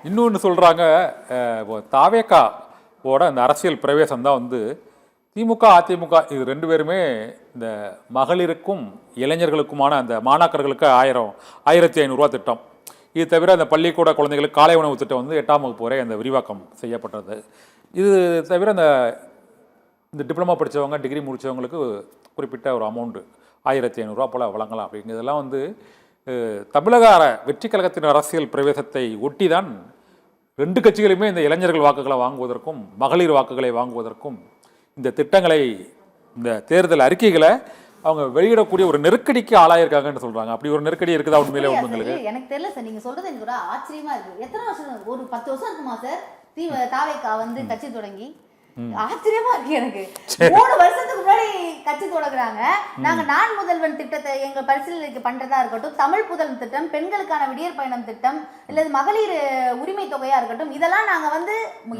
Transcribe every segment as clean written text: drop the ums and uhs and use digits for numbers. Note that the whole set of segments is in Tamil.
இன்னொன்று சொல்கிறாங்க, தாவேக்காவோட அந்த அரசியல் பிரவேசம் தான் வந்து திமுக அதிமுக இது ரெண்டு பேருமே இந்த மகளிருக்கும் இளைஞர்களுக்குமான அந்த மாணாக்கர்களுக்கு 1500 திட்டம், இது தவிர அந்த பள்ளிக்கூட குழந்தைகளுக்கு காலை உணவு திட்டம் வந்து 8ஆம் வகுப்பு வரை அந்த விரிவாக்கம் செய்யப்பட்டது. இது தவிர இந்த டிப்ளமா படித்தவங்க டிகிரி முடித்தவங்களுக்கு குறிப்பிட்ட ஒரு அமௌண்ட்டு 1500 போல் வழங்கலாம் அப்படிங்கிறதெல்லாம் வந்து தமிழக வெற்றி கழகத்தின் அரசியல் பிரவேசத்தை ஒட்டி தான் ரெண்டு கட்சிகளுமே இந்த இளைஞர்கள் வாக்குகளை வாங்குவதற்கும் மகளிர் வாக்குகளை வாங்குவதற்கும் இந்த திட்டங்களை இந்த தேர்தல் அறிக்கைகளை அவங்க வெளியிடக்கூடிய ஒரு நெருக்கடிக்கு ஆளாயிருக்காங்கன்னு சொல்றாங்க. அப்படி ஒரு நெருக்கடி இருக்குதா உண்மையிலே? உங்களுக்கு எனக்கு தெரியல சார், நீங்க சொல்றது எனக்கு கூட ஆச்சரியமா இருக்கு. எத்தனை வருஷம், ஒரு 10 வருஷம் இருக்குமா சார் தாவேக்கா வந்து கட்சி தொடங்கி? ஆச்சரியமா இருக்கு எனக்கு. 3 வருஷத்துக்கு முன்னாடி கட்சி தொடங்குறாங்க. நாங்க நான் முதல்வன் திட்டத்தை எங்க பரிசீலனைக்கு பண்றதா இருக்கட்டும், தமிழ் புதல் திட்டம், பெண்களுக்கான விடியற் பயணம் திட்டம், இல்ல மகளிர் உரிமை தொகையா இருக்கட்டும், இதெல்லாம் நாங்க வந்து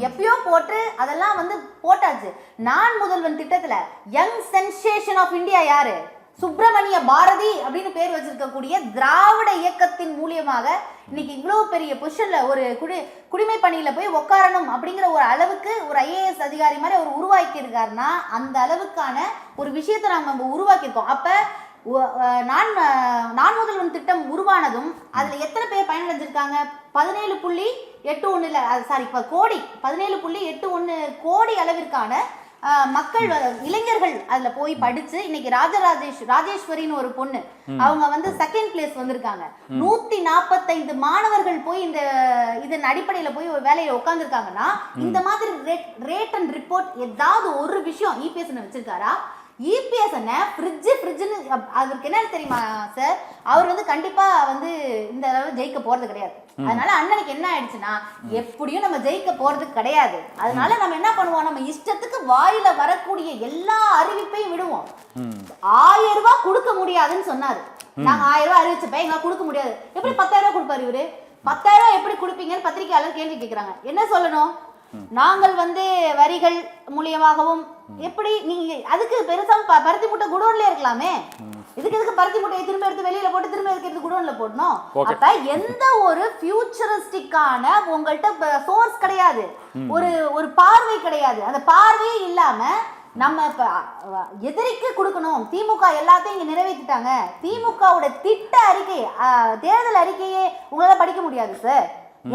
எப்பயோ போட்டு அதெல்லாம் வந்து போட்டாச்சு. நான் முதல்வன் திட்டத்துல யங் சென்சேஷன் ஆஃப் இந்தியா யாரு? சுப்பிரமணிய பாரதி அப்படின்னு பேர் வச்சிருக்கக்கூடிய திராவிட இயக்கத்தின் மூலியமாக இன்னைக்கு இவ்வளவு பெரிய பொசிஷன்ல ஒரு குடிமை பணியில போய் உட்காரணும் அப்படிங்கிற ஒரு அளவுக்கு ஒரு IAS அதிகாரி மாதிரி அவர் உருவாக்கி இருக்காருன்னா, அந்த அளவுக்கான ஒரு விஷயத்தை நம்ம உருவாக்கியிருக்கோம். அப்ப நான் முதல்வன் திட்டம் உருவானதும் அதுல எத்தனை பேர் பயனடைஞ்சிருக்காங்க? 17.81 கோடி 17.81 கோடி அளவிற்கான மக்கள் இளைஞர்கள் அதுல போய் படிச்சு இன்னைக்கு ராஜேஸ்வரின்னு ஒரு பொண்ணு, அவங்க வந்து 2nd பிளேஸ் வந்திருக்காங்க. 145 மாணவர்கள் போய் இதன் அடிப்படையில போய் ஒரு வேலையில உட்கார்ந்துருக்காங்கன்னா, இந்த மாதிரி ரேட் அண்ட் ரிப்போர்ட் ஏதாவது ஒரு விஷயம் EPS வச்சிருக்காரா? EPS ஃப்ரிட்ஜ்னு அவருக்கு என்ன தெரியுமா சார்? அவர் வந்து கண்டிப்பா வந்து இந்த அளவு ஜெயிக்க போறது கிடையாது. அதனால அண்ணனுக்கு என்ன ஆயிடுச்சுன்னா, எப்படியும் நம்ம ஜெயிக்க போறது கிடையாது. அதனால நம்ம என்ன பண்ணுவோம், நம்ம இஷ்டத்துக்கு வாயில வரக்கூடிய எல்லா அறிவிப்பையும் விடுவோம். 1000 ரூபாய் கொடுக்க முடியாதுன்னு சொன்னாரு. நாங்க 1000 ரூபாய் அறிவிச்சப்ப எங்க கொடுக்க முடியாது. எப்படி 10,000 ரூபாய் கொடுப்பாரு இவரு? 10,000 ரூபாய் எப்படி கொடுப்பீங்கன்னு பத்திரிகையாளர் கேள்வி கேட்கிறாங்க. என்ன சொல்லணும்? நாங்கள் வந்து வரிகள் மூலியமாகவும் எப்படி நீங்க அதுக்கு பெருசா பருத்தி மூட்டை குடோன்ல இருக்கலாமே. இதுக்கு பருத்தி மூட்டையை திரும்ப எடுத்து வெளியில போட்டு திரும்ப எடுத்து குடோன்ல போடணும். அப்ப எந்த ஒரு ஃபியூச்சரிஸ்டிக்கான உங்கள்கிட்ட சோர்ஸ் கிடையாது, ஒரு பார்வை கிடையாது. அந்த பார்வையே இல்லாம நம்ம எதிரிக்கு கொடுக்கணும். திமுக எல்லாத்தையும் இங்க நிறைவேற்றிட்டாங்க. திமுகவோட திட்ட அறிக்கை, தேர்தல் அறிக்கையே உங்களால படிக்க முடியாது சார்.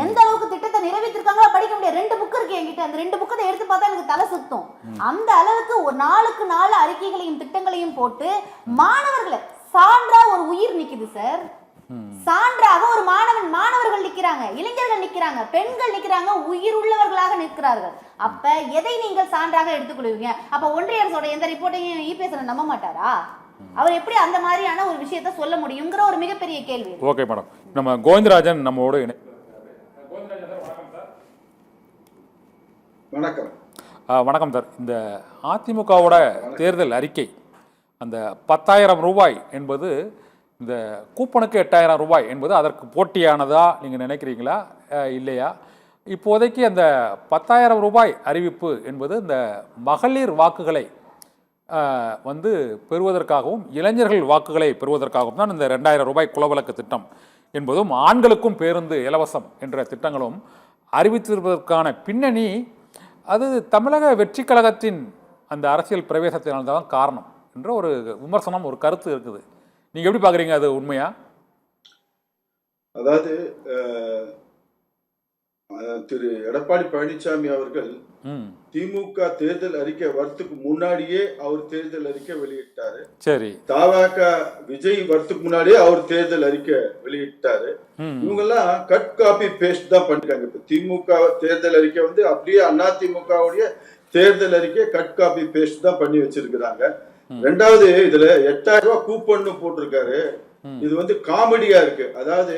எந்த அளவுக்கு திட்டத்தை நிறைவேற்றிருக்காங்களோ படிக்க முடியாது. 2 புக் இருக்கு என்கிட்ட. அந்த 2 புக்கை எடுத்து பார்த்தா எனக்கு தலை சுத்தும். அந்த அளவுக்கு ஒரு 4க்கு 4 அறிக்கைகளையும் திட்டங்களையும் போட்டு மாணவர்களை சான்றா ஒரு உயிர் நிக்குது சார். சான்றாக ஒரு மாணவர்கள் நிக்கிறாங்க, இளைஞர்கள் நிக்கிறாங்க, பெண்கள் நிக்கிறாங்க, உயிர் உள்ளவர்களாக நிற்கிறார்கள். அப்ப எதை நீங்கள் சான்றாக எடுத்துக்கொள்வீங்க? அப்ப ஒன்றிய அரசோட எந்த ரிப்போர்ட்டையும் EPS நம்ப மாட்டாரா? அவர் எப்படி அந்த மாதிரியான ஒரு விஷயத்தை சொல்ல முடியுங்கிற ஒரு மிகப்பெரிய கேள்வி. ஓகே மேடம், நம்ம கோவிந்தராஜன் நம்மோடு வணக்கம். வணக்கம் சார். இந்த அதிமுகவோட தேர்தல் அறிக்கை அந்த 10,000 ரூபாய் என்பது, இந்த கூப்பனுக்கு 8,000 ரூபாய் என்பது அதற்கு போட்டியானதா நீங்கள் நினைக்கிறீங்களா இல்லையா? இப்போதைக்கு அந்த 10,000 ரூபாய் அறிவிப்பு என்பது இந்த மகளிர் வாக்குகளை வந்து பெறுவதற்காகவும் இளைஞர்கள் வாக்குகளை பெறுவதற்காகவும் தான் இந்த 2,000 ரூபாய் குலவிளக்கு திட்டம் என்பதும் ஆண்களுக்கும் பேருந்து இலவசம் என்ற திட்டங்களும் அறிவித்திருப்பதற்கான பின்னணி அது தமிழக வெற்றி கழகத்தின் அந்த அரசியல் பிரவேசத்தினால்தான் காரணம் என்ற ஒரு விமர்சனம், ஒரு கருத்து இருக்குது. நீங்க எப்படி பாக்குறீங்க? அது உண்மையா? அதாவது திரு எடப்பாடி பழனிசாமி அவர்கள் திமுக தேர்தல் அறிக்கை வரத்துக்கு முன்னாடியே அவர் தேர்தல் அறிக்கை வெளியிட்டாரு. சரி. தவாக விஜய் வரத்துக்கு முன்னாடியே அவர் தேர்தல் அறிக்கை வெளியிட்டாரு. இவங்க எல்லாம் கட் காப்பி பேஸ்ட் தான் பண்ணிருக்காங்க. இப்ப திமுக தேர்தல் அறிக்கை வந்து அப்படியே அதிமுகவுடைய தேர்தல் அறிக்கை கட் காப்பி பேஸ்ட் தான் பண்ணி வச்சிருக்கிறாங்க. 2வது இதுல 8,000 ரூபாய் கூப்பன் போட்டிருக்காரு. இது வந்து காமெடியா இருக்கு. அதாவது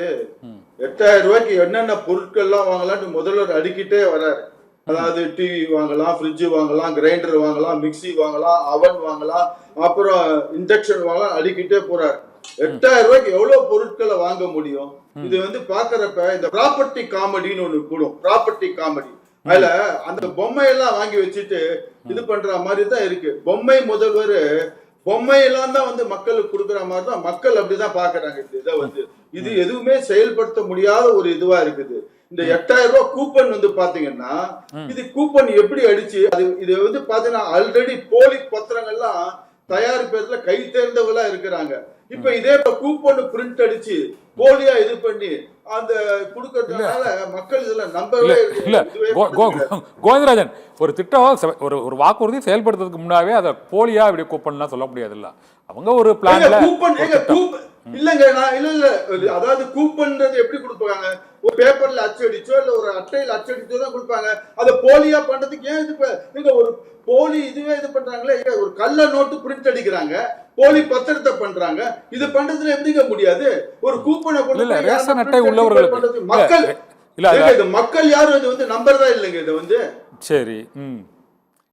8,000 ரூபாய்க்கு என்னென்ன பொருட்கள்லாம் வாங்கலாம்னு முதல்வர் அடிக்கிட்டே வர்றாரு. அதாவது டிவி வாங்கலாம், ஃப்ரிட்ஜ் வாங்கலாம், கிரைண்டர் வாங்கலாம், மிக்சி வாங்கலாம், அவன் வாங்கலாம், அப்புறம் இண்டக்ஷன் வாங்கலாம், அடிக்கிட்டே போறாரு. 8,000 ரூபாய்க்கு எவ்வளவு பொருட்களை வாங்க முடியும்? இது வந்து பாக்குறப்ப இந்த ப்ராப்பர்ட்டி காமெடின்னு ஒண்ணு கூடும். Property comedy. அதுல அந்த பொம்மையெல்லாம் வாங்கி வச்சுட்டு இது பண்ற மாதிரி தான் இருக்கு. பொம்மை முதல்வர் பொம்மையெல்லாம் தான் வந்து மக்களுக்கு கொடுக்குற மாதிரி தான் மக்கள் அப்படிதான் பாக்குறாங்க. இதை வந்து இது எதுவுமே செயல்படுத்த முடியாத ஒரு இதுவா இருக்குது. இந்த 8000 ரூபாய் கூப்பன் வந்து பாத்தீங்கன்னா இது கூப்பன் எப்படி அடிச்சு இது வந்து பாத்தீங்கன்னா ஆல்ரெடி போலி பத்திரங்கள்லாம் தயாரிப்பதுல கை தேர்ந்தவங்களா இருக்கிறாங்க. இப்ப இதே கூப்பன் பிரிண்ட் அடிச்சு போலியா இது பண்ணி அந்த குடுக்கறதுனால மக்கள் இதுல நம்பவே இல்ல கோவிந்தராஜன், ஒரு திட்டம் ஒரு வாக்குறுதி செயல்படுத்துறதுக்கு முன்னாவே அதை போலியா இப்படி கூப்பன்லாம் சொல்ல முடியாது இல்ல. அவங்க ஒரு பிளான்ல கூப்பன் இல்லங்க நான் இல்ல அதாவது கூப்பன்றது எப்படி கொடுப்பாங்க? ஒரு பேப்பர்ல அச்சடிச்சோ இல்ல ஒரு அட்டையில அச்சடிச்சோ தான் கொடுப்பாங்க. அதை போலியா பண்றதுக்கு ஏன் இது நீங்க ஒரு போலி இதுவே இது பண்றாங்களே, ஒரு கள்ள நோட்டு பிரிண்ட் அடிக்கிறாங்க, போலி பத்திரத்தை பண்றாங்க. இது பண்றதுல எப்படிங்க முடியாது? ஒரு கூப்பனை இல்ல ரேஷன் அட்டை உள்ளவர்களுக்கு மக்கள் இல்ல மக்கள் யாரும் இது வந்து நம்புறதா இல்லைங்க. இது வந்து சரி